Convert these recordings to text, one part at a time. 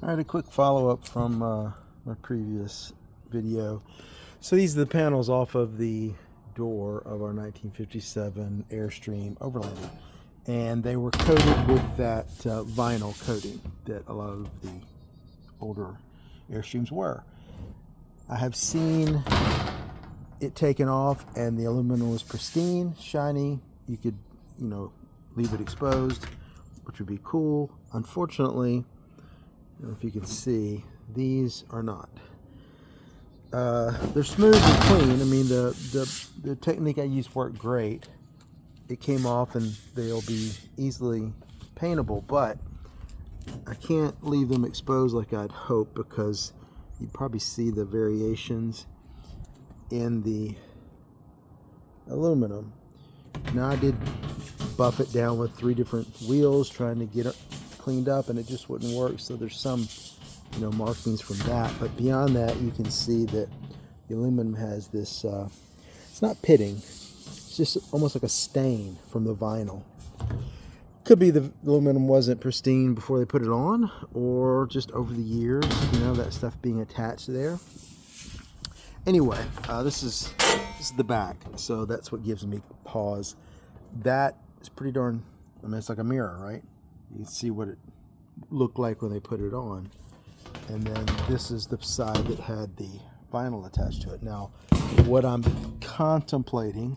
All right, a quick follow-up from my previous video. So these are the panels off of the door of our 1957 Airstream Overlander, and they were coated with that vinyl coating that a lot of the older Airstreams were. I have seen it taken off and the aluminum was pristine, shiny. You could, leave it exposed, which would be cool. Unfortunately, I don't know if you can see, these are not. They're smooth and clean. I mean, the technique I used worked great. It came off and they'll be easily paintable, but I can't leave them exposed like I'd hope, because you probably see the variations in the aluminum. Now, I did buff it down with 3 different wheels trying to get it cleaned up, and it just wouldn't work. So there's some markings from that, but beyond that you can see that the aluminum has this it's not pitting, it's just almost like a stain from the vinyl. Could be the aluminum wasn't pristine before they put it on, or just over the years, that stuff being attached there. Anyway, this is the back, so that's what gives me pause. That is pretty darn, it's like a mirror, right? You can see what it looked like when they put it on. And then this is the side that had the vinyl attached to it. Now, what I'm contemplating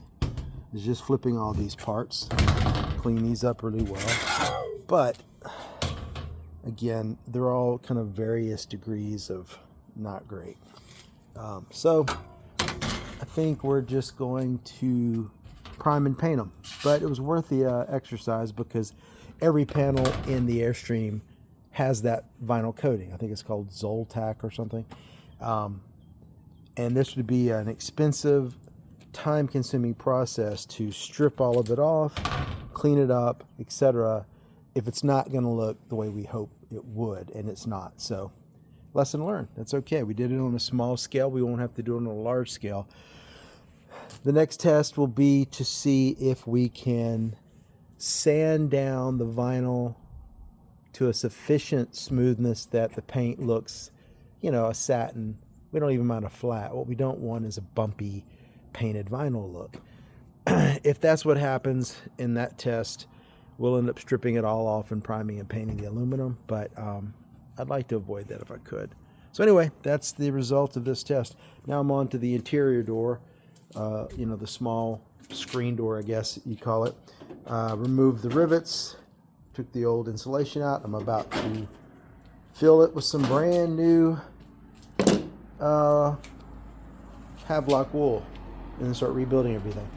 is just flipping all these parts, clean these up really well. But again, they're all kind of various degrees of not great. So I think we're just going to prime and paint them. But it was worth the exercise, because every panel in the Airstream has that vinyl coating. I think it's called Zolotone or something. And this would be an expensive, time-consuming process to strip all of it off, clean it up, etc., if it's not going to look the way we hope it would, and it's not. So, lesson learned. That's okay. We did it on a small scale. We won't have to do it on a large scale. The next test will be to see if we can sand down the vinyl to a sufficient smoothness that the paint looks, a satin. We don't even mind a flat. What we don't want is a bumpy painted vinyl look. If that's what happens in that test, we'll end up stripping it all off and priming and painting the aluminum, but I'd like to avoid that if I could. So anyway, that's the result of this test. Now I'm on to the interior door, the small screen door, I guess you call it. Remove the rivets, took the old insulation out. I'm about to fill it with some brand new Havelock wool and then start rebuilding everything.